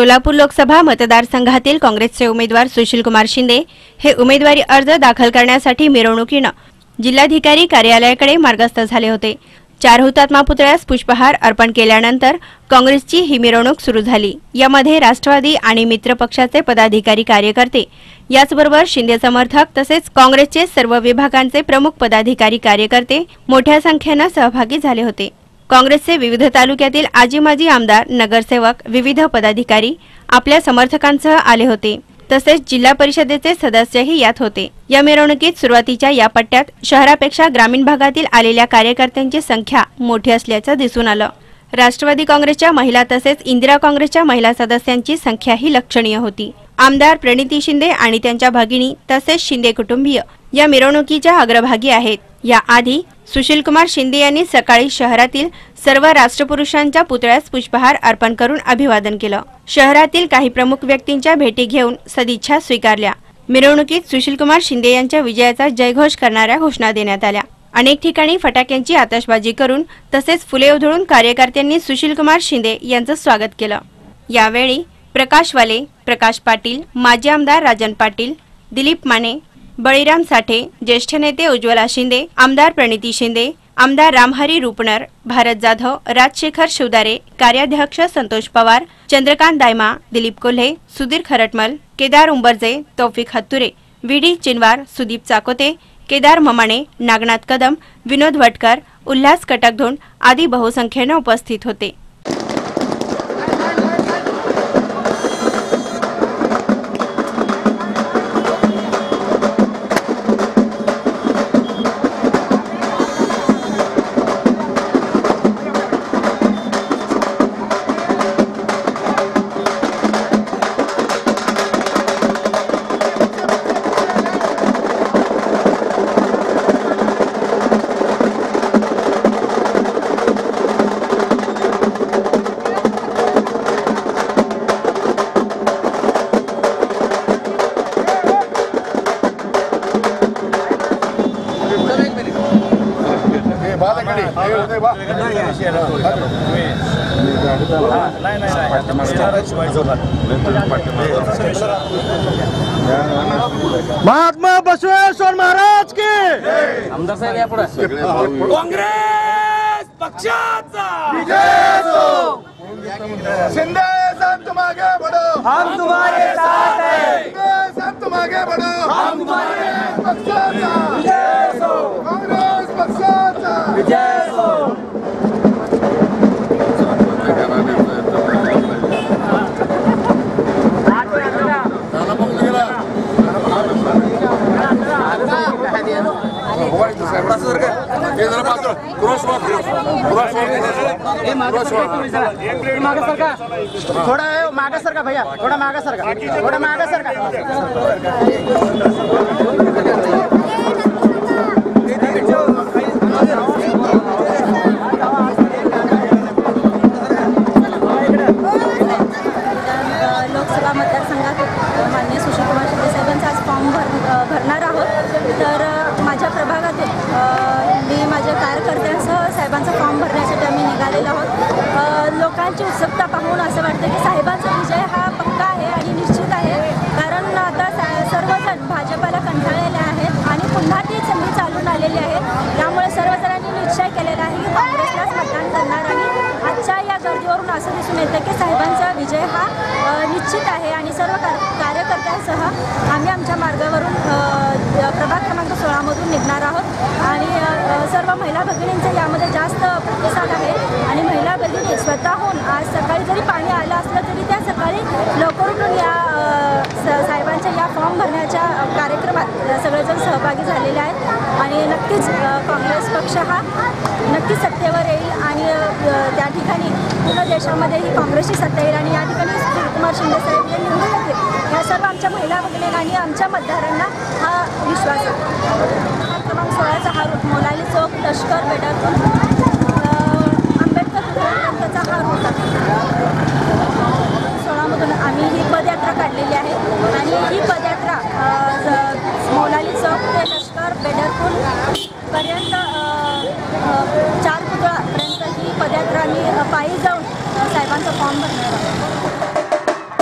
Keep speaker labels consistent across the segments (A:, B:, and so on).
A: सोलापूर लोकसभा मतदारसंघातील काँग्रेसचे उमेदवार सुशीलकुमार शिंदे हे उमेदवारी अर्ज दाखल करण्यासाठी मिरवणुकीने जिल्हाधिकारी कार्यालयाकडे मार्गस्थ झाले होते। 4 हुतात्मा पुतळ्यास पुष्पहार अर्पण केल्यानंतर काँग्रेसची ही मिरवणूक सुरू झाली। यामध्ये राष्ट्रवादी आणि मित्र पक्षाचे पदाधिकारी कार्यकर्ते याचबरोबर शिंदे समर्थक तसेच काँग्रेसचे सर्व विभागांचे प्रमुख पदाधिकारी कार्यकर्ते मोठ्या संख्येने सहभागी झाले होते। काँग्रेसचे विविध तालुक्यातील आजी-माजी आमदार, नगरसेवक, विविध पदाधिकारी आपल्या समर्थकांसह आले होते। तसेच जिल्हा परिषदेचे सदस्यही यात होते। या मिरवणुकीत सुरुवातीच्या या पट्ट्यात शहरापेक्षा ग्रामीण भागातील आलेल्या कार्यकर्त्यांची संख्या मोठी असल्याचे दिसून आलं। राष्ट्रवादी काँग्रेसच्या महिला तसेच इंदिरा काँग्रेसच्या महिला सदस्यांची संख्याही लक्षणीय होती। आमदार प्रणिती शिंदे आणि त्यांच्या भगिनी तसेच शिंदे कुटुंबीय या मिरवणुकीच्या अग्रभागी आहेत। याआधी सुशीलकुमार शिंदे यांनी सकाळी शहरातील सर्व राष्ट्रपुरुषांच्या पुतळ्यास पुष्पहार अर्पण करून अभिवादन केलं। शहरातील काही प्रमुख व्यक्तींच्या भेटी घेऊन सदिच्छा स्वीकारल्या। मिरवणुकीत सुशीलकुमार शिंदे यांच्या विजयाचा जयघोष करणाऱ्या घोषणा देण्यात आल्या। अनेक ठिकाणी फटाक्यांची आतषबाजी करून तसेच फुले उधळून कार्यकर्त्यांनी सुशीलकुमार शिंदे यांचं स्वागत केलं। यावेळी प्रकाश वाले, प्रकाश पाटील, माजी आमदार राजन पाटील, दिलीप माने, बळीराम साठे, ज्येष्ठ नेते उज्ज्वला शिंदे, आमदार प्रणिती शिंदे, आमदार रामहरी रुपनर, भारत जाधव, राजशेखर शिवदारे, कार्याध्यक्ष संतोष पवार, चंद्रकांत दायमा, दिलीप कोल्हे, सुधीर खरटमल, केदार उंबरजे, तौफिक हत्तुरे, व्हीडी चिनवार, सुदीप चाकोते, केदार ममाणे, नागनाथ कदम, विनोद वटकर, उल्हास कटकधोंड आदी बहुसंख्येने उपस्थित होते।
B: महात्मा बसवेश्वर महाराज के
C: आमदार साहेब या पुढे
B: कांग्रेस पक्षाचा विजय हो। शिंदे साहब तुम आगे बढ़ो, हम तुम्हारे साथ हैं। शिंदे साहब तुम आगे बढ़ो, हम तुम्हारे पक्षाचा विजय हो। कांग्रेस पक्षाचा विजय हो।
C: थोड़ा मागे सरका भैया, थोड़ा मागे सरका, थोड़ा मागे सरका।
D: लोकसभा मतदारसंघात माननीय सुशीलकुमार शिंदे साहेबांचा आज फॉर्म भरणार आहोत। तर माझ्या प्रभागातून मी माझ्या कार्यकर्त्यांसह साहेबांचा फॉर्म भरण्यासाठी आम्ही निघालेलो आहोत। लोकांची उत्सुकता पाहून असं वाटतं की साहेबांचा विजय हा पक्का आहे आणि निश्चित आहे। कारण आता सर्वजण भाजपाला कंटाळलेले आहेत आणि पुन्हा ती संधी चालून आलेली आहे। त्यामुळे सर्वजणांनी निश्चय केलेला आहे की काँग्रेसलाच मतदान करणार आणि आजच्या या गर्दीवरून असं दिसून येतं की साहेबांचा विजय हा निश्चित आहे। आणि सर्व कार्यकर्त्यांसह आम्ही आमच्या मार्गावरून प्रभाग क्रमांक 16 मधून निघणार आहोत आणि सर्व महिला भगिनींचा यामध्ये जास्त प्रतिसाद आहे। आणि महिला भगिनी स्वतःहून आज सकाळी जरी पाणी आलं असलं तरी त्या सकाळी लवकर उठून या साहेबांच्या या फॉर्म भरण्याच्या कार्यक्रमात सगळेजण सहभागी झालेले आहेत। आणि नक्कीच काँग्रेस पक्ष हा नक्कीच सत्तेवर येईल आणि त्या ठिकाणी पूर्ण देशामध्येही काँग्रेसची सत्ता येईल आणि या ठिकाणी सुशीलकुमार शिंदे साहेब हे निवडून येतील या सर्व आमच्या महिला भगिनी आणि आमच्या मतदारांना हा विश्वास आहे। क्रमांक 16चा हा रूट मोलाली चौक, लष्कर, बेडापूर, आंबेडकर पुतळ्यापर्यंतचा हा रूट आहे। 16मधून आम्ही ही पदयात्रा काढलेली आहे आणि ही पदयात्रा मोलाली चौक ते लष्कर, बेडापूर पर्यंत 4 पुतळ्यापर्यंत ही पदयात्रा आम्ही पायी जाऊन साहेबांचा फॉर्म भरणार आहोत।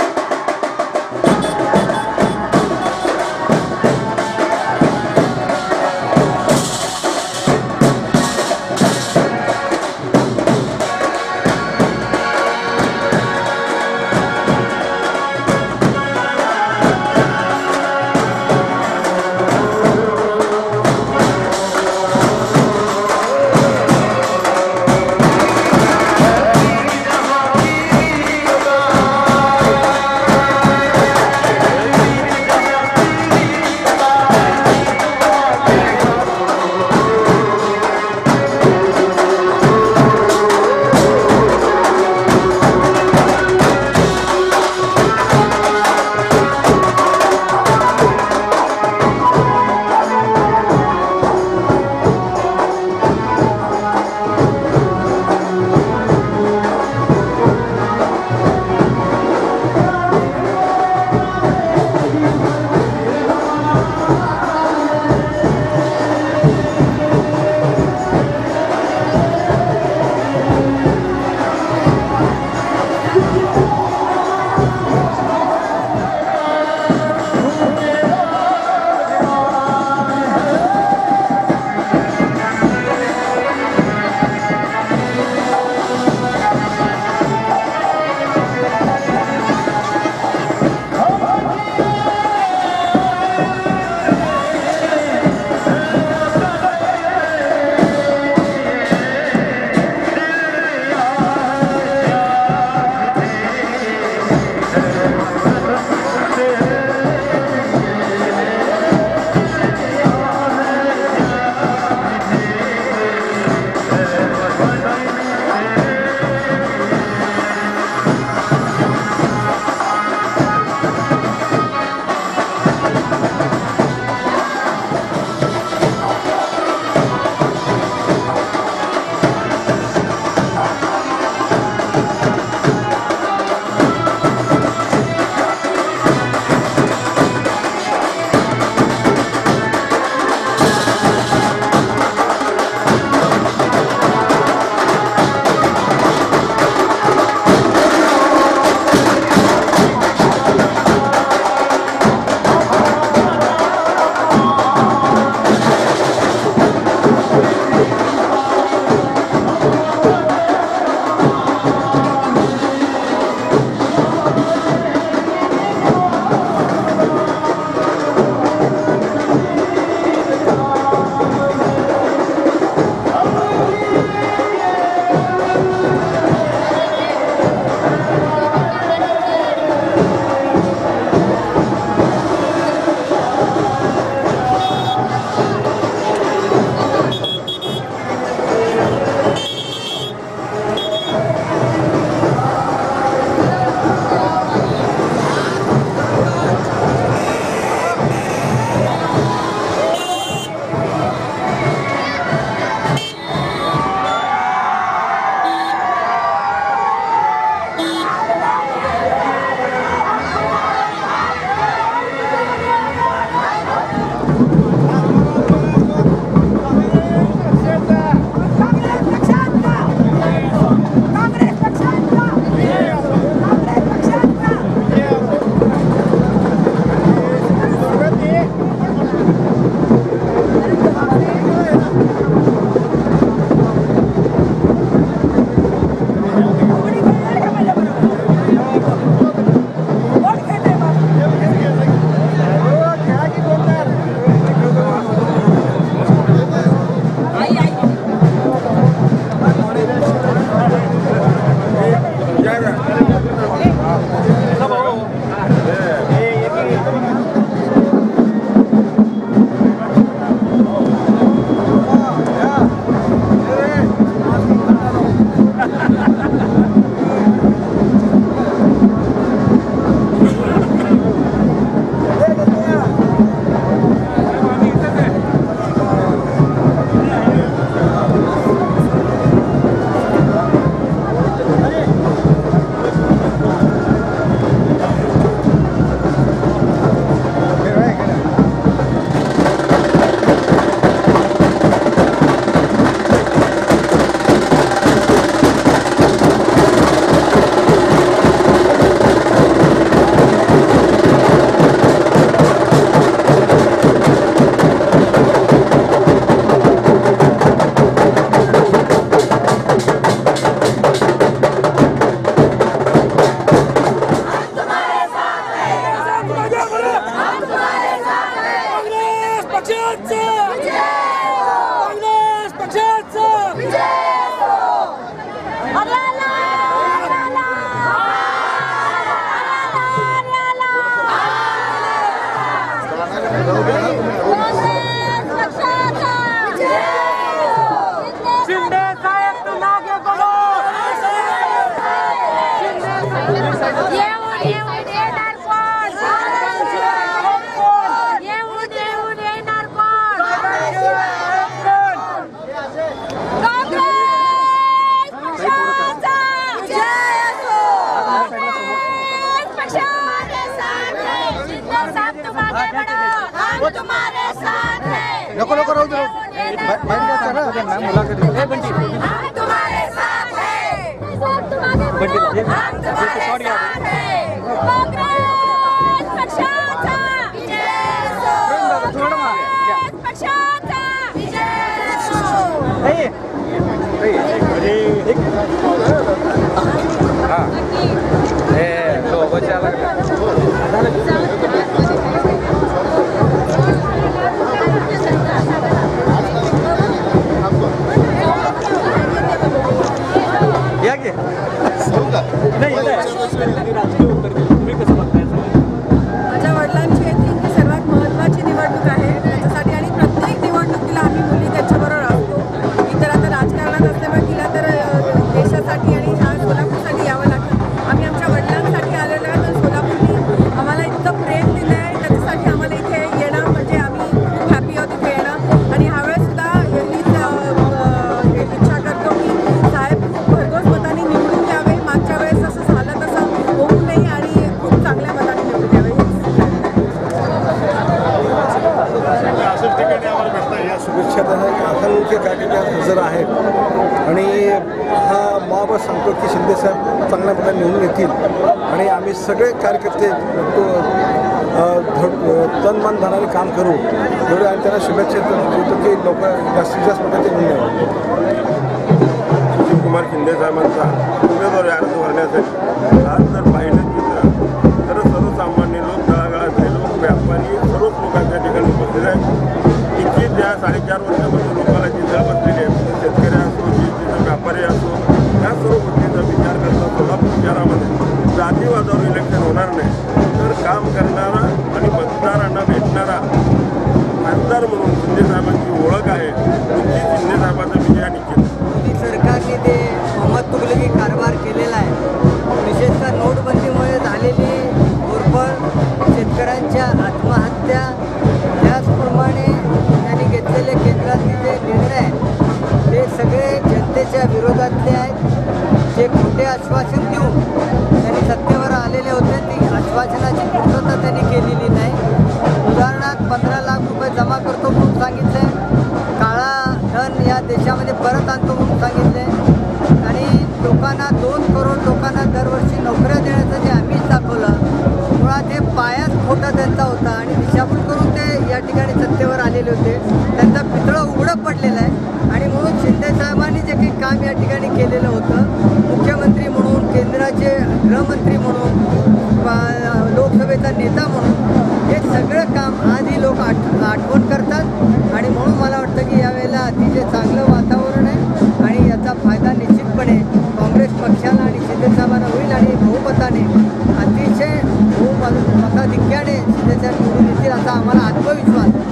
D: तुम्हारे साथ है।
C: नको नको राहू दे बाहेर जायचं ना मुलाखत
D: हम तुम्हारे साथ है। हम तुम्हारे साथ है। काँग्रेस पक्षाचा विजय असो। काँग्रेस पक्षाचा विजय असो।
C: या की
E: माझ्या वडिलांची येथे ही सर्वात महत्त्वाची निवडणूक आहे त्याच्यासाठी आणि प्रत्येक निवडणुकीला आम्ही मुली त्यांच्याबरोबर असतो. इतर आता राजकारणात असल्यामुळे तिला तर देशासाठी आणि ह्या सोलापूरसाठी यावं लागतं. आम्ही आमच्या वडिलांसाठी आलेलो आहे तर सोलापूरनी आम्हाला इतकं प्रेम दिलं आहे त्याच्यासाठी आम्हाला इथे येणं म्हणजे आम्ही खूप हॅपी आहोत इथे येणं. आणि ह्यावेळेससुद्धा हीच इच्छा करतो की साहेब खूप भरघोस मताने निवडून यावे. मागच्या वेळेस जसं झालं तसं होऊ नये आणि खूप चांगल्या मताने निवडून यावे.
F: अशाच ठिकाणी आम्हाला भेटतात या शुभेच्छा असंख्य कार्यकर्ते हजर आहेत आणि हा मॉब सांगतो की शिंदेसाहेब चांगल्या प्रकारे निवडून येतील आणि आम्ही सगळे कार्यकर्ते तन मन धनाने काम करू एवढे आणि त्यांना शुभेच्छा देतो की लोक जास्तीत जास्त प्रकारे निवडून यावं. सुशीलकुमार शिंदे साहेबांचा उमेदवारी अर्ज भरण्यासाठी आज जर पाहिलं चित्र तर सर्वसामान्य लोक तळागाळातले लोक व्यापारी सर्वच लोकांच्या ठिकाणी उपस्थित आहेत. इतकी त्या 4.5 वर्षामध्ये लोकांना जी झळ बसलेली आहे शेतकरी असो जिथं व्यापारी असो या सर्व गोष्टींचा विचार करता सोलापूर शहरामध्ये जातीवादावर इलेक्शन होणार नाही तर काम करणारा आणि मतदारांना भेटणारा खासदार म्हणून शिंदेसाहेबांची ओळख आहे ती शिंदेसाहेबांचा विजय निश्चित.
G: सरकारने ते मोहम्मद तुगलकी कारभार केलेला आहे. विशेषतः नोटबंदीमुळे झालेली घोरपड शेतकऱ्यांच्या आत्महत्या त्याचप्रमाणे त्यांनी घेतलेले केंद्रातले जे निर्णय ते सगळे जनतेच्या विरोधातले आहेत. जे खोटे आश्वासन देऊन त्यांनी सत्तेवर आलेले होते ती आश्वासनाची पूर्तता त्यांनी केलेली नाही. उदाहरणार्थ 15 लाख रुपये जमा करतो म्हणून सांगितले काळा धन या देशामध्ये परत आणतो म्हणून सांगितले आणि लोकांना 2 करोड लोकांना दरवर्षी नोकऱ्या देण्याचं जे आम्हीच दाखवलं मुळात हे पायाच खोटा त्यांचा होता आणि दिशाभूल करून ते या ठिकाणी सत्तेवर आलेले होते. त्यांचं पितळं उघडं पडलेलं आहे आणि म्हणून शिंदेसाहेबांनी जे काही काम या ठिकाणी केलेलं होतं मुख्यमंत्री म्हणून केंद्राचे गृहमंत्री म्हणून लोकसभेचा नेता म्हणून हे सगळं काम आजही लोक आठवण करतात आणि म्हणून मला वाटतं की यावेळेला अतिशय चांगलं वातावरण आहे आणि याचा फायदा निश्चितपणे काँग्रेस पक्षाला आणि शिंदेसाहेबांना होईल आणि बहुमताने अतिशय मताधिक्याने शिंदेसाहेब निवडून येतील असा आम्हाला आत्मविश्वास आहे.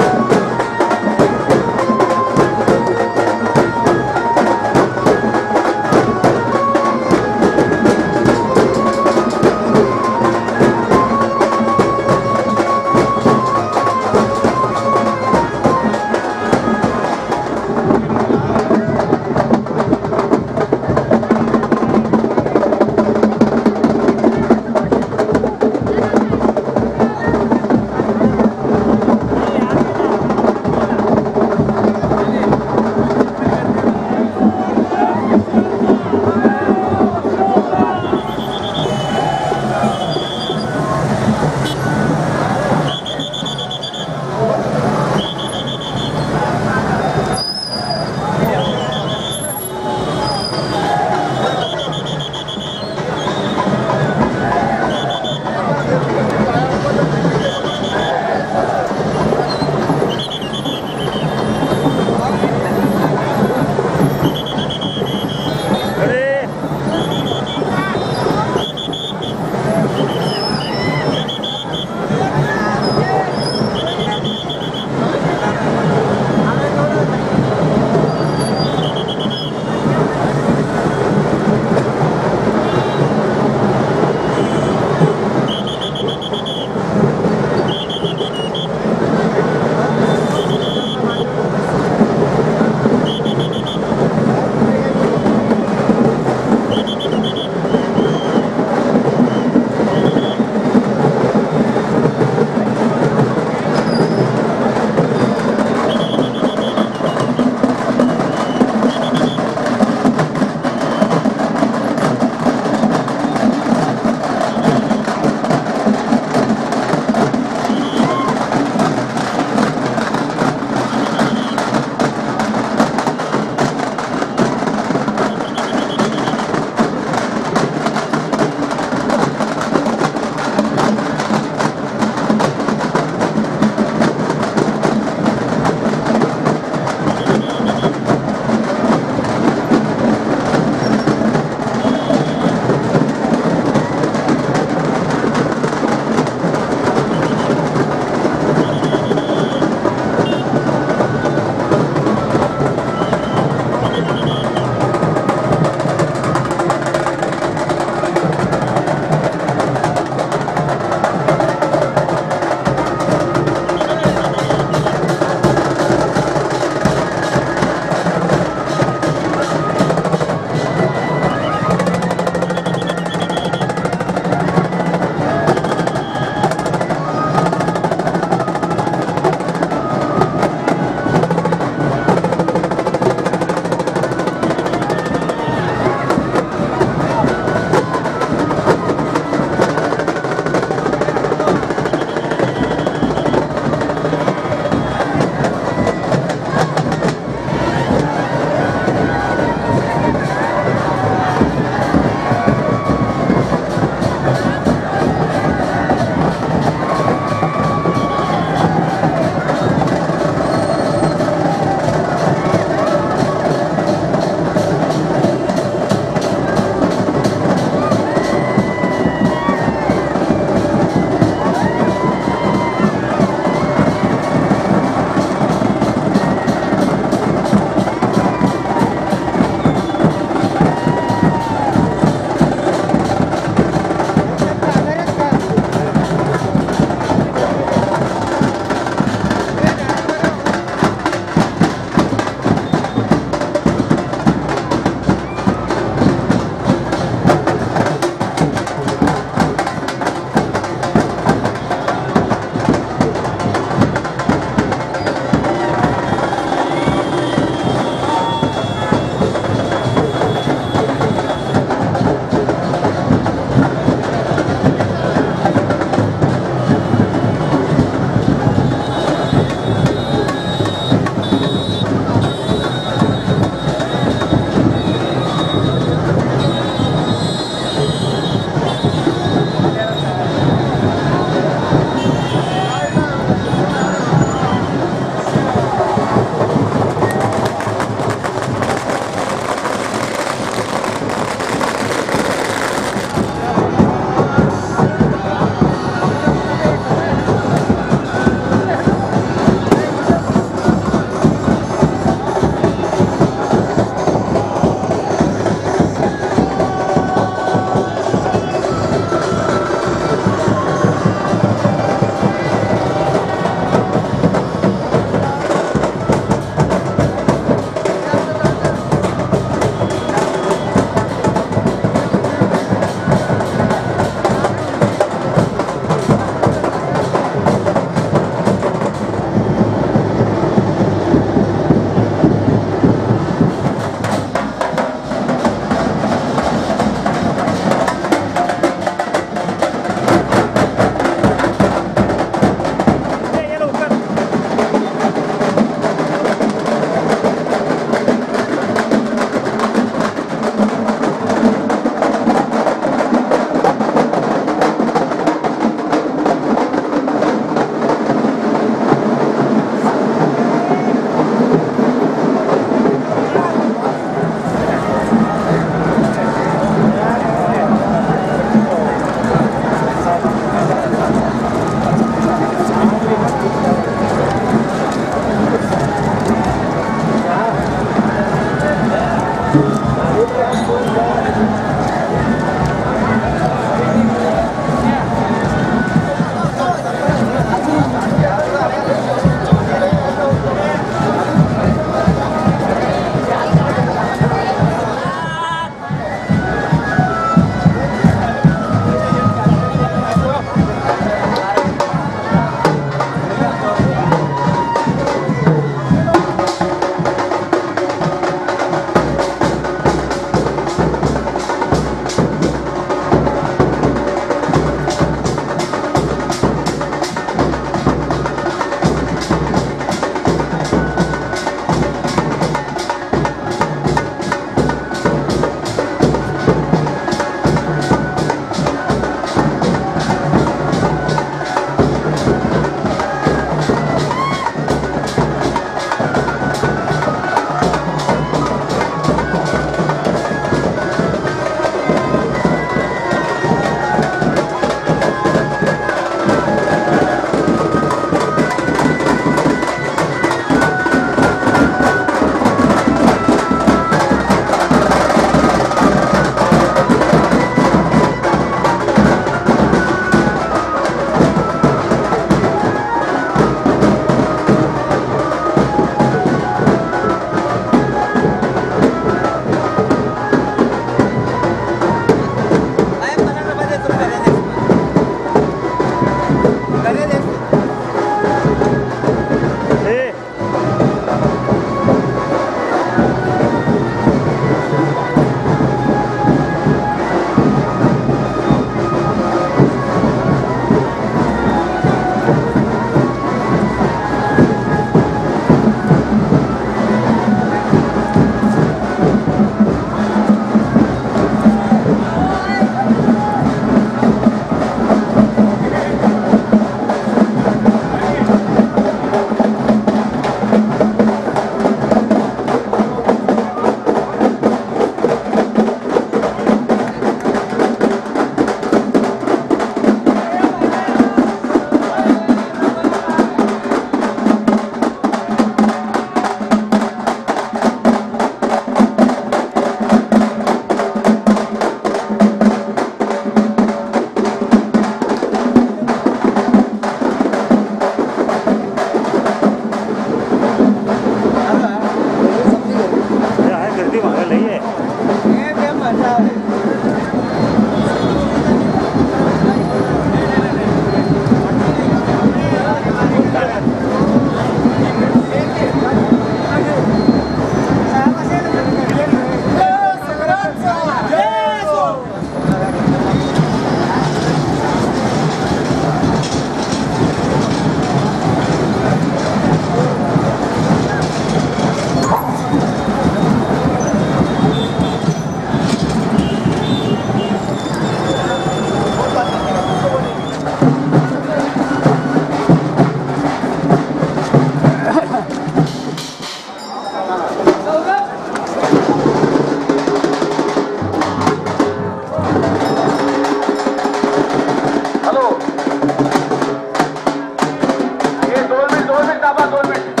B: थांबा 2 मिनिट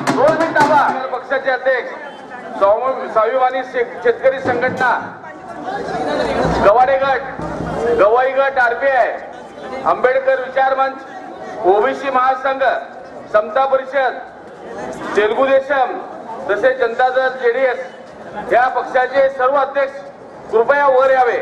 B: 2 मिनिट थांबा। पक्षाचे अध्यक्ष स्वाभिमानी शेतकरी संघटना गवाडे गट गवाई गट RPI आंबेडकर विचार मंच ओबीसी महासंघ समता परिषद तेलुगू देशम तसेच जनता दल JDS या पक्षाचे सर्व अध्यक्ष कृपया वर यावे।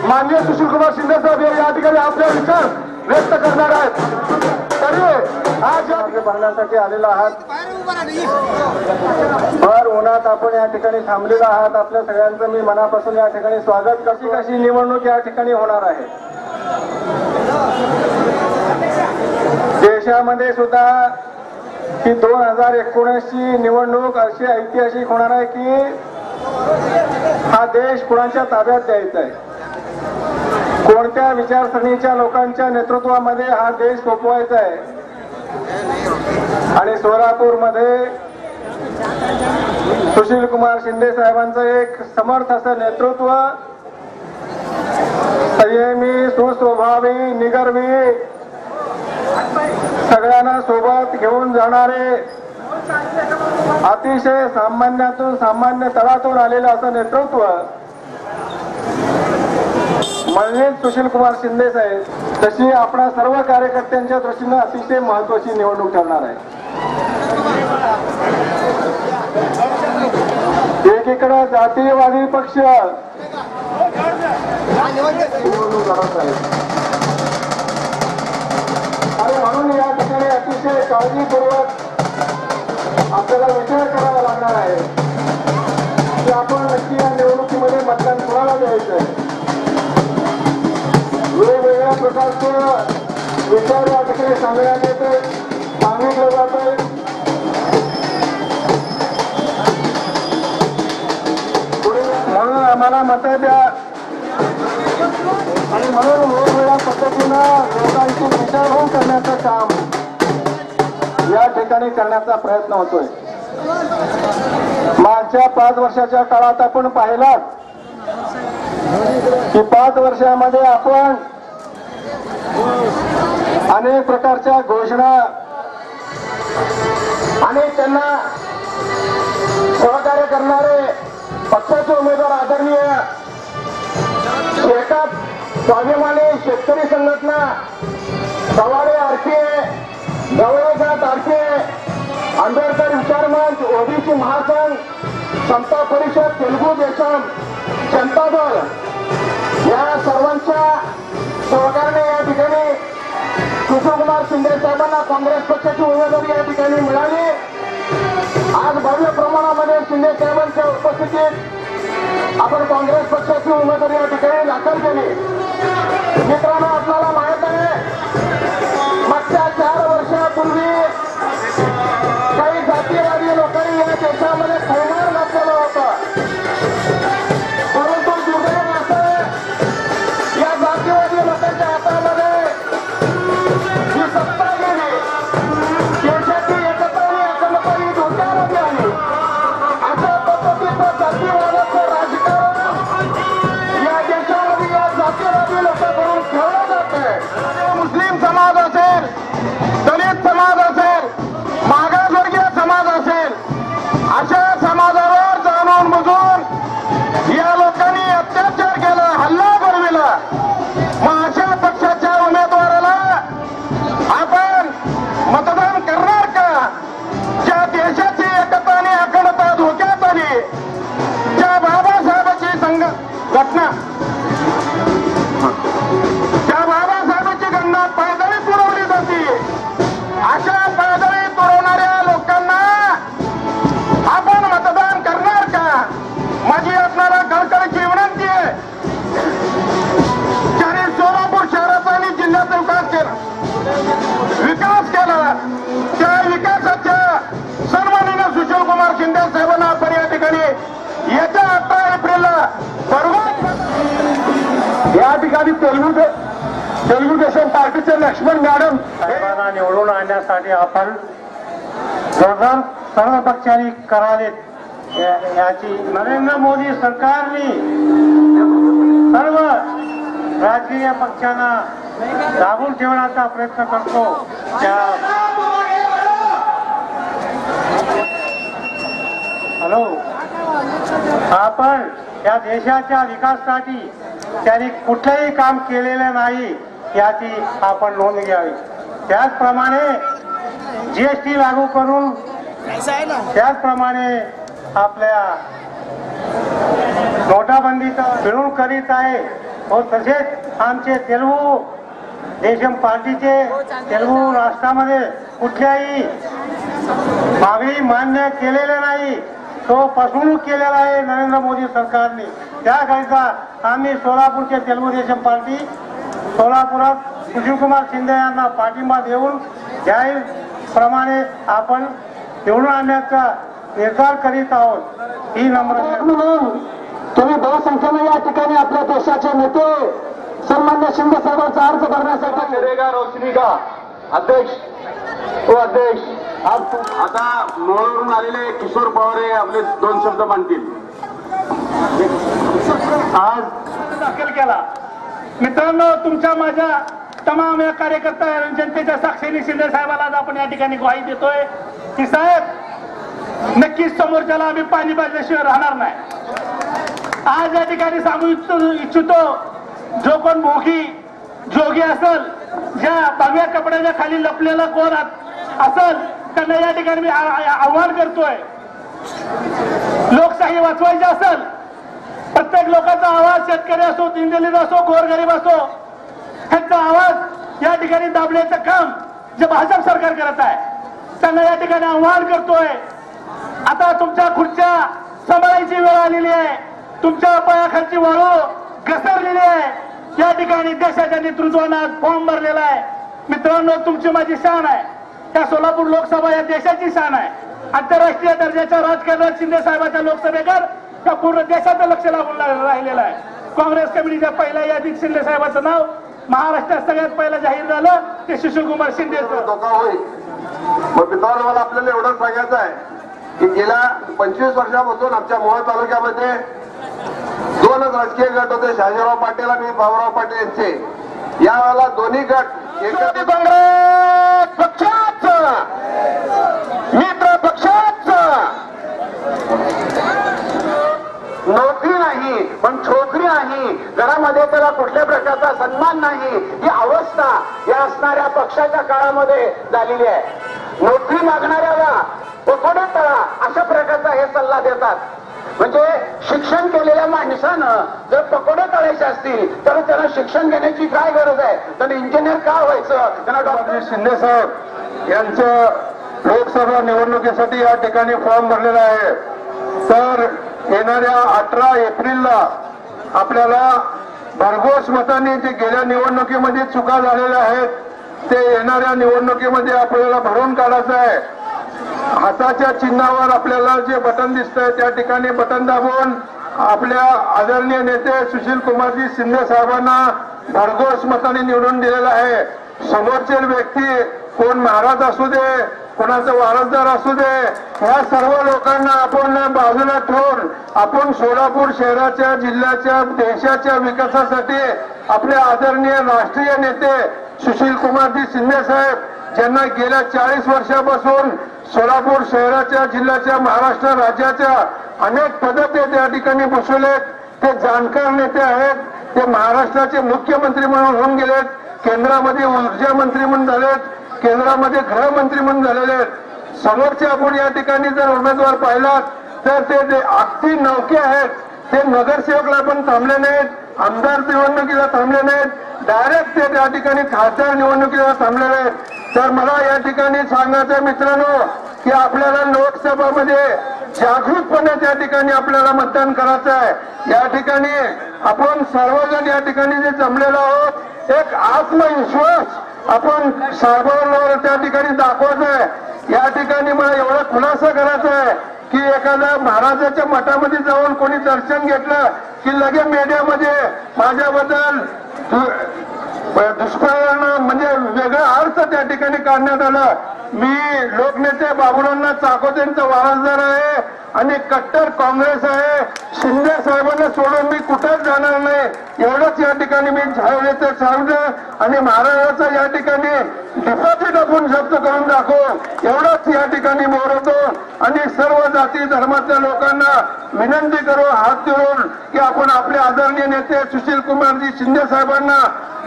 H: माननीय सुशील कुमार शिंदे साहेब या ठिकाणी आपले विचार व्यक्त करणार आहेत। तरी आज बघण्यासाठी आलेला आहात, भर उन्हात आपण या ठिकाणी थांबलेला आहात। आपल्या सगळ्यांचं मी मनापासून या ठिकाणी स्वागत करतो। कशी निवडणूक या ठिकाणी होणार आहे, देशामध्ये सुद्धा ही 2019 ची निवडणूक अशी ऐतिहासिक होणार आहे की हा देश कुणाच्या ताब्यात द्यायचा आहे, कोणत्या विचारसरणीच्या लोकांच्या नेतृत्वामध्ये हा देश सोपवायचा आहे। आणि सोलापूरमध्ये सुशील कुमार शिंदे साहेबांचं एक समर्थ असं नेतृत्व, संयमी सुस्वभावी निगर्वी सगळ्यांना सोबत घेऊन जाणारे, अतिशय सामान्यातून सामान्य तळातून आलेलं असं नेतृत्व म्हणजे सुशील कुमार शिंदे साहेब। तशी आपल्या सर्व कार्यकर्त्यांच्या दृष्टीने अतिशय महत्वाची निवडणूक ठरणार आहे। एकीकडे जातीयवादी पक्ष निवडणूक लढवत आहे आणि म्हणून या ठिकाणी अतिशय काळजीपूर्वक आपल्याला विचार करावा लागणार आहे की आपण नक्की या निवडणुकीमध्ये मतदान कोणाला द्यायचं आहे। वेगवेगळ्या प्रकारचे विचार या ठिकाणी सांगण्यात येते, सांगितलं जात आहे। म्हणून आम्हाला मतं द्या आणि म्हणून वेगवेगळ्या पद्धतीनं लोकांची विचारवून करण्याचं काम या ठिकाणी करण्याचा प्रयत्न होतोय। मागच्या 5 वर्षाच्या काळात आपण पाहिलात की 5 वर्षामध्ये आपण अनेक प्रकारच्या घोषणा आणि त्यांना सहकार्य करणारे पक्षाचे उमेदवार आदरणीय शेतात स्वाभिमानी शेतकरी संघटना गवाडे RPI गवळी गट RPI आंबेडकर विचार मंच ओबीसी महासंघ समता परिषद तेलुगू देशम जनता दल या सर्वांच्या सहकार्याने या ठिकाणी सुशील कुमार शिंदे साहेबांना काँग्रेस पक्षाची उमेदवारी या ठिकाणी मिळाली। आज भव्य प्रमाणामध्ये शिंदे साहेबांच्या उपस्थितीत आपण काँग्रेस पक्षाची उमेदवारी या ठिकाणी दाखल केली। मित्रांनो, आपल्याला माहित आहे मागच्या 4 वर्षापूर्वी काही जातीयवादी लोकांनी या देशामध्ये थैमान घातलेलं होतं, परंतु दुर्दैव असं या जातीयवादी लोकांच्या हातामध्ये ही सत्ता गेली, देशाची एकता आणि अखंडता ही धोक्यामध्ये आली। अशा पद्धतीचं जातीयवादाचं राजकारण या देशामध्ये या जातीयवादी लोकांकडून खेळलं जात आहे। मुस्लिम समाज ठिकाणी तेलुगू देशम पार्टीचे लक्ष्मण मॅडम
C: साहेबांना निवडून आणण्यासाठी आपण जोरदार सर्व पक्षांनी करावेत याची नरेंद्र मोदी सरकारने सर्व राजकीय पक्षांना दाबून ठेवण्याचा प्रयत्न करतो. हॅलो, आपण या देशाच्या विकासासाठी त्यांनी कुठलंही काम केलेलं नाही याची आपण नोंद घ्यावी. त्याचप्रमाणे GST लागू करून त्याचप्रमाणे आपल्या नोटाबंदीचं मिळून करीत आहे. व तसेच आमचे तेलुगू देशम पार्टीचे तेलुगू राष्ट्रामध्ये कुठल्याही मागणी मान्य केलेले नाही. तो फसवणूक केलेला आहे नरेंद्र मोदी सरकारने. त्याकरिता आम्ही सोलापूरचे तेलुगू देशम पार्टी सोलापुरात सुशीलकुमार शिंदे यांना पाठिंबा देऊन जाहीर प्रमाणे आपण निवडून आणण्याचा निर्धार करीत आहोत. ही नम्र
H: म्हणून तुम्ही बहुसंख्येने या ठिकाणी आपल्या देशाचे नेते सन्मान्य शिंदे साहेबांचा अर्ज भरण्यासाठी करेगा रोशनी का अध्यक्ष आता मोळवरून आलेले किशोर पवार आपले 2 शब्द मांडतील.
C: आज दाखल केला. मित्रांनो, तुमच्या माझ्या तमाम या कार्यकर्ता जनतेच्या साक्षीने शिंदे साहेबांना आज आपण या ठिकाणी ग्वाही देतोय की साहेब नक्कीच समोरच्याला आम्ही पाणी पाजल्याशिवाय राहणार नाही. आज या ठिकाणी सांगू इच्छितो, जो कोण भोगी जोगी असेल, ज्या भगव्या कपड्याच्या खाली लपलेला कोण असेल, त्यांना या ठिकाणी मी आव्हान करतोय, लोकशाही वाचवायची असेल, प्रत्येक लोकांचा आवाज, शेतकरी असो, दीनदलित असो, गोरगरीब असो, ह्यांचा आवाज या ठिकाणी दाबण्याचं काम जे भाजप सरकार करत आहे, त्यांना या ठिकाणी आव्हान करतोय. आता तुमच्या खुर्च्या सांभाळायची वेळ आलेली आहे. तुमच्या पायाखालची वाळू घसरलेली आहे. या ठिकाणी देशाच्या नेतृत्वाने आज फॉर्म भरलेला आहे. मित्रांनो, तुमची माझी शान आहे. त्या सोलापूर लोकसभा या देशाची शान आहे. आंतरराष्ट्रीय दर्जाच्या राजकारणात शिंदे साहेबांच्या लोकसभेकर त्या पूर्ण देशाचं लक्ष लागून राहिलेलं आहे. काँग्रेस कमिटीच्या पहिल्या यादीत शिंदे साहेबांचं नाव महाराष्ट्रात सगळ्यात पहिलं जाहीर झालं ते सुशीलकुमार शिंदेचं.
H: धोका होईल. मग मित्रांनो, मला आपल्याला एवढंच सांगायचं आहे की गेल्या 25 वर्षापासून आमच्या मोहोळ तालुक्यामध्ये 2च राजकीय गट होते, शहाजीराव पाटील आणि बाबूराव पाटील यांचे. यावेळेला दोन्ही गट काँग्रेस पक्षाचं मित्र पक्षाचं नोकरी नाही पण छोकरी नाही, घरामध्ये त्याला कुठल्या प्रकारचा सन्मान नाही, ही अवस्था या असणाऱ्या पक्षाच्या काळामध्ये झालेली आहे. नोकरी मागणाऱ्याला पकोडे तळा अशा प्रकारचा हे सल्ला देतात. म्हणजे शिक्षण केलेल्या माणसानं जर पकोडे तळायचे असतील तर त्याला शिक्षण घेण्याची काय गरज आहे? त्याला इंजिनियर का व्हायचं? त्यांना डॉक्टर शिंदे साहेब यांचं लोकसभा निवडणुकीसाठी या ठिकाणी फॉर्म भरलेला आहे. तर येणाऱ्या 18 एप्रिलला आपल्याला भरघोस मतांनी जे गेल्या निवडणुकीमध्ये चुका झालेल्या आहेत ते येणाऱ्या निवडणुकीमध्ये आपल्याला भरून काढायचं आहे. हाताच्या चिन्हावर आपल्याला जे बटन दिसतंय त्या ठिकाणी बटन दाबून आपल्या आदरणीय नेते सुशीलकुमारजी शिंदे साहेबांना भरघोस मताने निवडून दिलेला आहे. समोरचे व्यक्ती कोण महाराज असू दे, कोणाचा वारसदार असू दे, या सर्व लोकांना आपण बाजूला ठेवून आपण सोलापूर शहराच्या, जिल्ह्याच्या, देशाच्या विकासासाठी आपले आदरणीय राष्ट्रीय नेते सुशीलकुमारजी शिंदे साहेब, ज्यांना गेल्या 40 वर्षापासून सोलापूर शहराच्या, जिल्ह्याच्या, महाराष्ट्र राज्याच्या अनेक पदं ते त्या ठिकाणी बसवलेत. ते जाणकार नेते आहेत. ते महाराष्ट्राचे मुख्यमंत्री म्हणून होऊन गेलेत, केंद्रामध्ये ऊर्जा मंत्री म्हणून झालेत, केंद्रामध्ये गृहमंत्री म्हणून झालेले आहेत. समोरचे आपण या ठिकाणी जर उमेदवार पाहिलात तर ते अगदी नौके आहेत. ते नगरसेवकला पण थांबले नाहीत, आमदार निवडणुकीला थांबले नाहीत, डायरेक्ट ते त्या ठिकाणी खासदार निवडणुकीला थांबलेले आहेत. तर मला या ठिकाणी सांगायचं मित्रांनो की आपल्याला लोकसभामध्ये जागृतपणे त्या ठिकाणी आपल्याला मतदान करायचं आहे. या ठिकाणी आपण सर्वजण या ठिकाणी जे जमलेलो आहोत, एक आत्मविश्वास आपण साहेबांवर त्या ठिकाणी दाखवायचा आहे. या ठिकाणी मला एवढा खुलासा करायचा आहे की एखाद्या महाराजाच्या मठामध्ये जाऊन कोणी दर्शन घेतलं की लगेच मीडियामध्ये माझ्याबद्दल दुष्परिणाम म्हणजे वेगळा अर्थ त्या ठिकाणी काढण्यात आला. मी लोकनेते बाबुरावांना चाकोतेंचा वारसदार आहे आणि कट्टर काँग्रेस आहे. शिंदे साहेबांना सोडून मी कुठेच जाणार नाही एवढंच या ठिकाणी मी झालेते सांगतो आणि महाराष्ट्राचा या ठिकाणी डिपॉझिट आपण जप्त करून दाखवू एवढंच या ठिकाणी मोरतो आणि सर्व जाती धर्मातल्या लोकांना विनंती करू हात जोडून की आपण आपले आदरणीय नेते सुशील कुमारजी शिंदे साहेबांना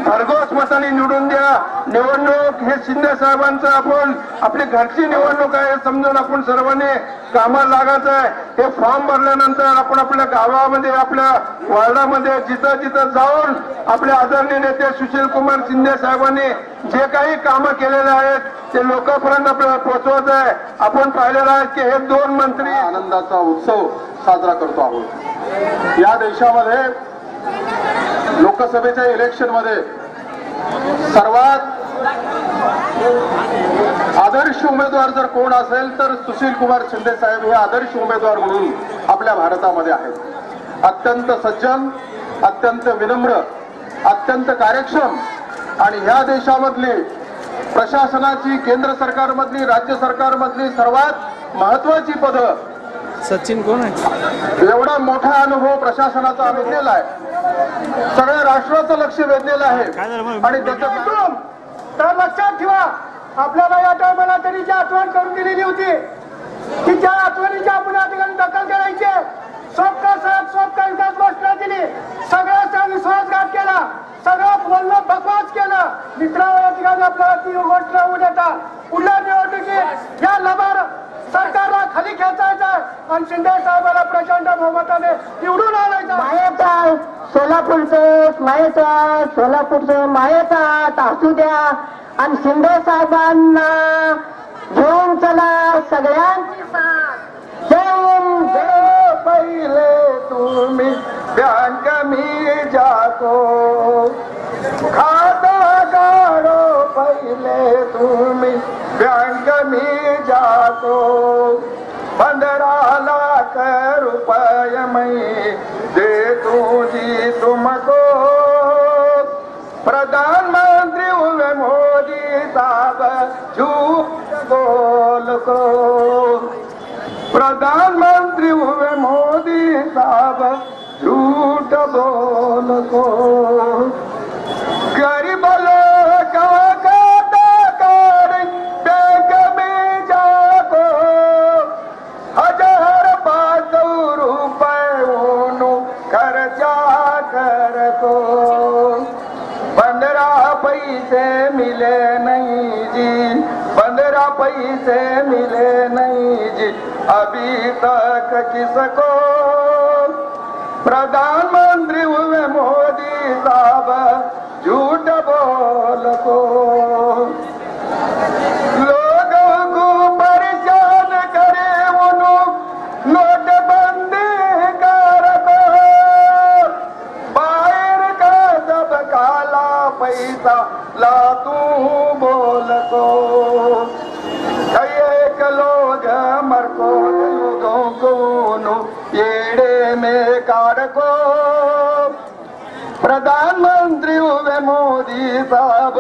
H: भरघोस मताने निवडून द्या. निवडणूक हे शिंदे साहेबांचं आपण आपली घरची निवडणूक आहे समजून आपण सर्वांनी कामाला लागायचं आहे. हे फॉर्म भरल्यानंतर आपण आपल्या गावामध्ये आपल्या वार्डामध्ये जिथं जिथं जाऊन आपले आदरणीय नेते सुशील कुमार शिंदे साहेबांनी जे काही कामं केलेले आहेत ते लोकांपर्यंत आपल्याला पोहोचवायचं आहे. आपण पाहिलेलं आहे की हे 2 मंत्री
I: आनंदाचा उत्सव साजरा करतो आहोत. या देशामध्ये लोकसभेच्या इलेक्शनमध्ये सर्वात आदर्श उमेदवार जर कोण असेल तर सुशील कुमार शिंदे साहेब हे आदर्श उमेदवार म्हणून आपल्या भारतामध्ये आहेत. अत्यंत सज्जन, अत्यंत विनम्र, अत्यंत कार्यक्षम आणि ह्या देशामधली प्रशासनाची केंद्र सरकारमधली राज्य सरकारमधली सर्वात महत्वाची पदं
J: सचिन कोण आहे
I: एवढा मोठा अनुभव प्रशासनाचा वेधलेला आहे. सगळ्या राष्ट्राचं लक्ष वेधलेलं आहे आणि त्याच्यातून
C: तर लक्षात ठेवा आपल्याला या टायमाला तरी जी आठवण करून दिलेली होती की त्या आठवणीची आपण या ठिकाणी दखल करायची. सबका साथ सबका विकास घोषणा दिली, सगळ्याचा विश्वासघात केला, सगळं बोलणं बकवास केलं. मित्रांनो या ठिकाणी आपल्याला ती गोष्ट होऊ देता पुढल्या निवडणुकीत या लबार सरकारला खाली खेचायचं आणि शिंदे साहेबांना प्रचंड बहुमताने निवडून आणायचं.
K: मायेचा सोलापूरचं मायेचा असू द्या आणि शिंदे साहेबांना घेऊन चला सगळ्यांची साथ. जय
H: पहिले तुम्ही बँक मी जातो खाता काढो पहिले तुम्ही बँक मी जातो 15 लाख रुपये मैं दे दूंगी तुमको प्रधानमंत्री हुए मोदी साहब झूठ बोल को प्रधानमंत्री हुए मोदी साहब झूठ बोल को गरीब लोगों बैंक में जाको 1500 रुपये खर्चा कर को 15 पैसे मिले नहीं जी 15 पैसे मिले नहीं जी अभी तक किसको प्रधानमंत्री हुए मोदी साहब झूठ बोल को लोगों को परेशान करे नोटबंदी कर दो बाहर का सब काला पैसा ला तू बोल को एक लोग मर को लोगों को येड़े में काट को प्रधानमंत्री हुए मोदी साहब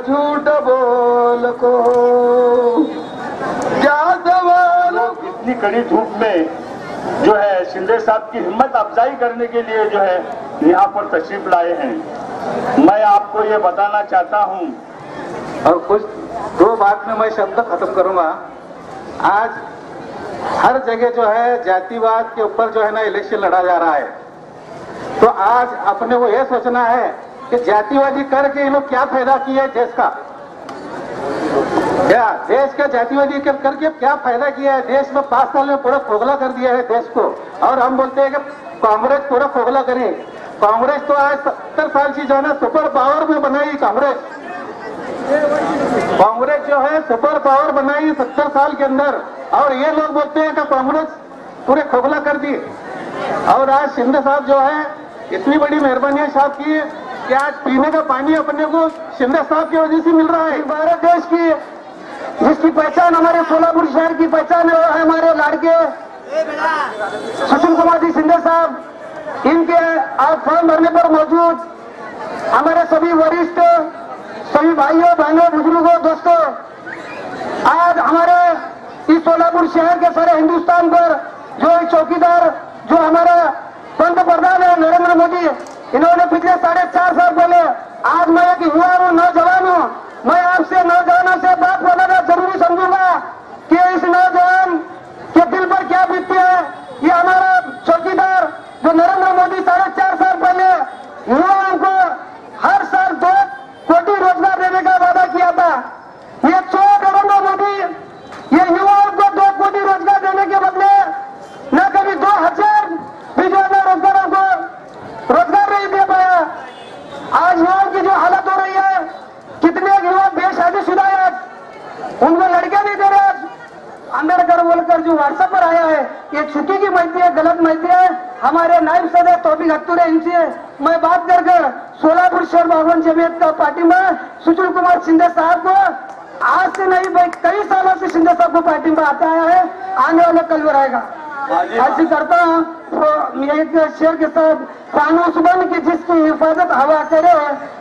H: झूठ बोल को क्या सवाल.
C: इतनी कड़ी धूप में जो है शिंदे साहब की हिम्मत अफजाई करने के लिए जो है यहाँ पर तशरीफ लाए हैं. मैं आपको ये बताना चाहता हूँ
I: और कुछ 2 बात में मैं शब्द खत्म करूंगा. आज हर जगह जो है जातिवाद के ऊपर जो है ना इलेक्शन लड़ा जा रहा है. तो आज अपने को यह सोचना है कि जातिवादी करके ये लोग क्या फायदा किया है देश का. क्या देश का जातिवादी करके क्या फायदा किया है. देश में 5 साल में पूरा खोखला कर दिया है देश को. और हम बोलते हैं कि कांग्रेस पूरा खोखला करे. कांग्रेस तो आज 70 साल की जो है ना सुपर पावर में बनाई कांग्रेस जो है सुपर पावर बनाई 70 साल के अंदर. और ये लोग बोलते हैं कि कांग्रेस पूरे खोखला कर दी. और आज शिंदे साहब जो है इतनी बड़ी मेहरबानी साहब की कि आज पीने का पानी अपने को शिंदे साहब की वजह से मिल रहा है.
K: भारत देश की जिसकी पहचान हमारे सोलापुर शहर की पहचान है हमारे लाड़के सुशील कुमार जी शिंदे साहब. इनके आज फॉर्म भरने पर मौजूद हमारे सभी वरिष्ठ, सभी भाइयों बहनों, बुजुर्गों, दोस्तों, आज हमारे इस सोलापुर शहर के सारे हिंदुस्तान पर जो चौकीदार, जो हमारा पंतप्रधान है नरेंद्र मोदी, इन्होंने पिछले 4.5 साल पहले, आज मैं एक युवा हूँ, नौजवान हूँ, मैं आपसे नौजवानों से बात बनाना जरूरी समझूंगा कि इस नौजवान के दिल पर क्या बीतती है। ये हमारा चौकीदार जो नरेंद्र मोदी 4.5 साल पहले युवाओं को हर साल 2 कोटी रोजगार देने का वादा किया था। ये चोर नरेंद्र मोदी ये युवाओं को 2 कोटी रोजगार देने के बदले न कभी 2000 भी जो रोजगारों को रोजगार नहीं दे पाया। आज युवाओं की जो हालत हो रही है, कितने युवा बेशादीशुदा है, उनको लड़के नहीं दे रहे। अंबेडकर बोलकर जो व्हाट्सएप पर आया है, ये चुकीची माहिती है, गलत माहिती है। हमारे नायब सदस्य तौफीक हत्तुरे इनसे मैं बात कर सोलापुर शहर बागवान जमीयत का पार्टीमा सुशील कुमार शिंदे साहब को आज से नहीं भाई कई सालों से शिंदे साहब को पार्टीमा आता आया है, आने वाला कल भी रहेगा। ऐसी करता हूँ एक शेर के साथ, फानूस बन की जिसकी हिफाजत हवा करे,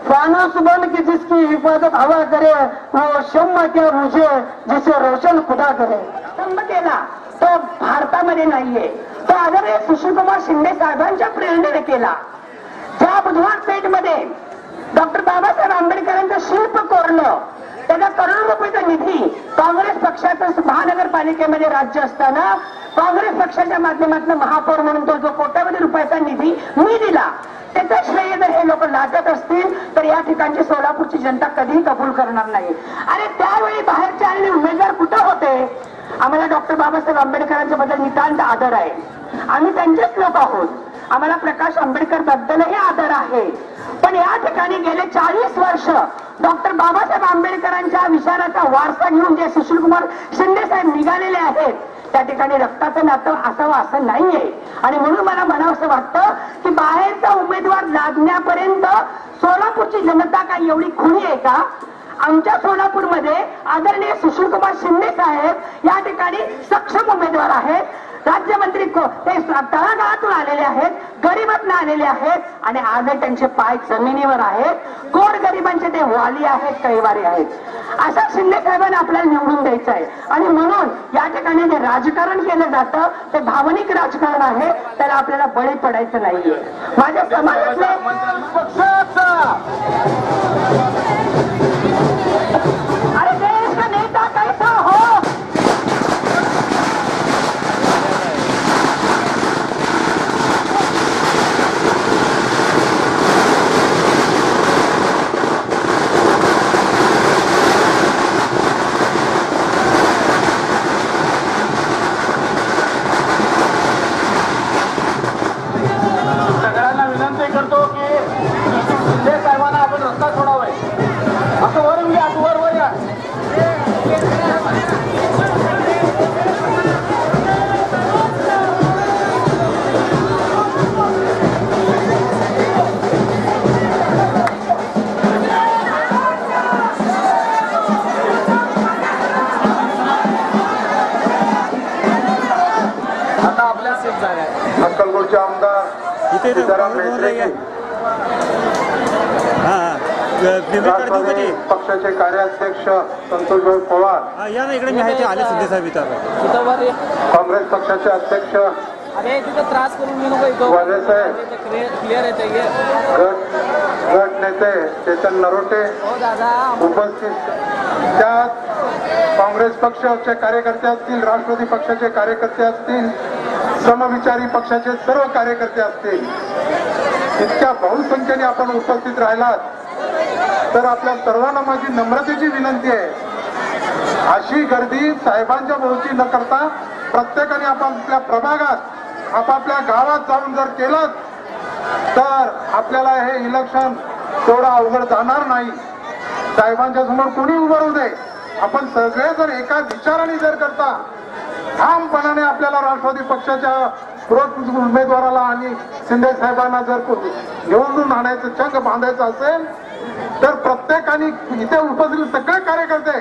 K: फानूस बन की जिसकी हिफाजत हवा करे, वो शम्मा क्या बुझे जिसे रोशन खुदा करे।
L: स्तंभ केला तो भारतामध्ये नाहीये, तो आदरणीय सुशीलकुमार शिंदे साहेबांच्या प्रेरणेने केला। ज्या बुधवार पेठमध्ये डॉक्टर बाबासाहेब आंबेडकरांचं शिल्प कोरलं, त्याचा करोडो रुपयाचा निधी काँग्रेस पक्षाचं महानगरपालिकेमध्ये राज्य असताना काँग्रेस पक्षाच्या माध्यमातून महापौर म्हणून तो जो कोट्यावधी रुपयाचा निधी मी दिला, त्याचा श्रेय जर हे लोक लाटत असतील तर या ठिकाणची सोलापूरची जनता कधीही कबूल करणार नाही। आणि त्यावेळी बाहेरचे आलेले उमेदवार कुठे होते? आम्हाला डॉक्टर बाबासाहेब आंबेडकरांच्या बद्दल नितांत आदर आहे, आम्ही त्यांचेच लोक आहोत, आम्हाला प्रकाश आंबेडकर बद्दलही आदर आहे। पण या ठिकाणी गेले 40 वर्ष डॉक्टर बाबासाहेब आंबेडकरांच्या विचाराचा वारसा घेऊन जे सुशीलकुमार शिंदे साहेब निघालेले आहेत, त्या ठिकाणी रक्ताचं नातं असावं असं नाहीये। आणि म्हणून मला म्हणावंसं वाटतं की बाहेरचा उमेदवार लादण्यापर्यंत सोलापूरची जनता काय एवढी खुणी आहे का? आमच्या सोलापूरमध्ये आदरणीय सुशीलकुमार शिंदे साहेब या ठिकाणी सक्षम उमेदवार आहेत, राज्यमंत्री ते तळागाळातून आलेले आहेत, गरिबातून आलेले आहेत आणि आजही त्यांचे पाय जमिनीवर आहेत, गोरगरिबांचे ते वाली आहेत, कैवारी आहेत। अशा शिंदे साहेबांना आपल्याला निवडून द्यायचं आहे आणि म्हणून या ठिकाणी जे राजकारण केलं जातं ते भावनिक राजकारण आहे, त्याला आपल्याला बळी पडायचं नाहीये। माझ्या समाजातले अरे देश का नेता कैसा हो,
C: सगळ्यांना विनंती करतो की शिंदे साहेबांना आपण रस्ता सोडावे। असं वरून घ्या, असं वर या। आता आपल्या सीट जागा आहे।
F: अक्कलकोटचे आमदार सीताराम मेत्रे, राष्ट्रवादी पक्षाचे कार्याध्यक्ष संतोषभाई पवार,
J: या ना इकडे मी आहे ते आले शिंदे साहेब इथं।
F: काँग्रेस पक्षाचे अध्यक्ष
J: अरे तिथं त्रास करून मी नको
F: वाजेसाहेब,
J: क्लिअर येते
F: गट नेते चेतन नरोटे उपस्थित, त्यात काँग्रेस पक्षाचे कार्यकर्ते असतील, राष्ट्रवादी पक्षाचे कार्यकर्ते असतील, समविचारी पक्षाचे सर्व कार्यकर्ते असतील, इतक्या बहुसंख्येने आपण उपस्थित राहिलात तर आपल्या सर्वांना माझी नम्रतेची विनंती आहे, अशी गर्दी साहेबांच्या भोवती न करता प्रत्येकाने आपापल्या प्रभागात आपापल्या गावात जाऊन जर केलं तर आपल्याला हे इलेक्शन तेवढं अवघड जाणार नाही। साहेबांच्या समोर कोणी उभं राहू दे, आपण सगळे जर एका विचाराने जर करता ठामपणाने आपल्याला राष्ट्रवादी पक्षाच्या उमेदवाराला आणि शिंदे साहेबांना जर निवडून आणायचं, चंग बांधायचं असेल तर प्रत्येकाने इथे उपस्थित सगळे कार्यकर्ते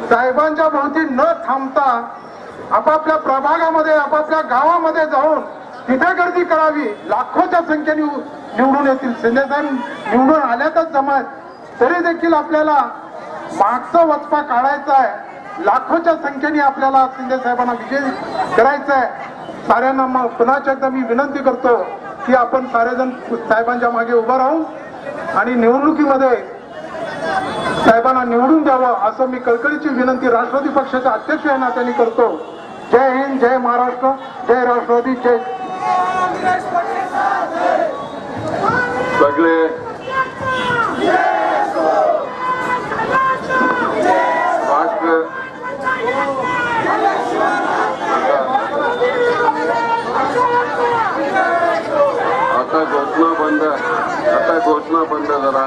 F: साहेबांच्या भोवती न थांबता आपापल्या प्रभागामध्ये आपापल्या गावामध्ये जाऊन तिथे गर्दी करावी, लाखोच्या संख्येने निवडून येतील। शिंदे साहेब
C: निवडून आल्यातच जमात, तरी देखील आपल्याला मागचा वचपा काढायचा आहे. लाखोच्या संख्येने आपल्याला शिंदे साहेबांना विजयी करायचं आहे. साऱ्यांना मग पुन्हा एकदा मी विनंती करतो की आपण सारेजण साहेबांच्या मागे उभं राहू आणि निवडणुकीमध्ये साहेबांना निवडून द्यावं असं मी कळकळीची विनंती राष्ट्रवादी पक्षाचे अध्यक्ष या नात्याने करतो. जय हिंद, जय महाराष्ट्र, जय राष्ट्रवादी, जय.
F: सगळे राष्ट्र आता घोषणा बंद जरा.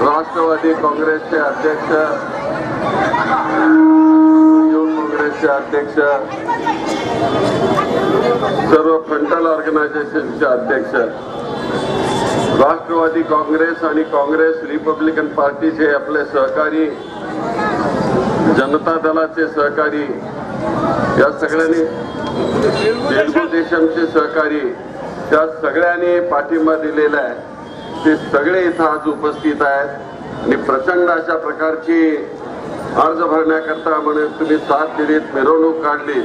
F: राष्ट्रवादी काँग्रेसचे अध्यक्ष, युथ काँग्रेसचे अध्यक्ष, सर्व फ्रंटल ऑर्गनायझेशनचे अध्यक्ष, राष्ट्रवादी काँग्रेस आणि काँग्रेस रिपब्लिकन पार्टीचे आपले सहकारी, जनता दलाचे सहकारी, या सगळ्यांनी, तेलगू देशमचे सहकारी, त्या सगळ्यांनी पाठिंबा दिलेला आहे. ते सगळे इथं आज उपस्थित आहेत आणि प्रचंड अशा प्रकारची अर्ज भरण्याकरता म्हणून तुम्ही साथ दिलीत, मिरवणूक काढली.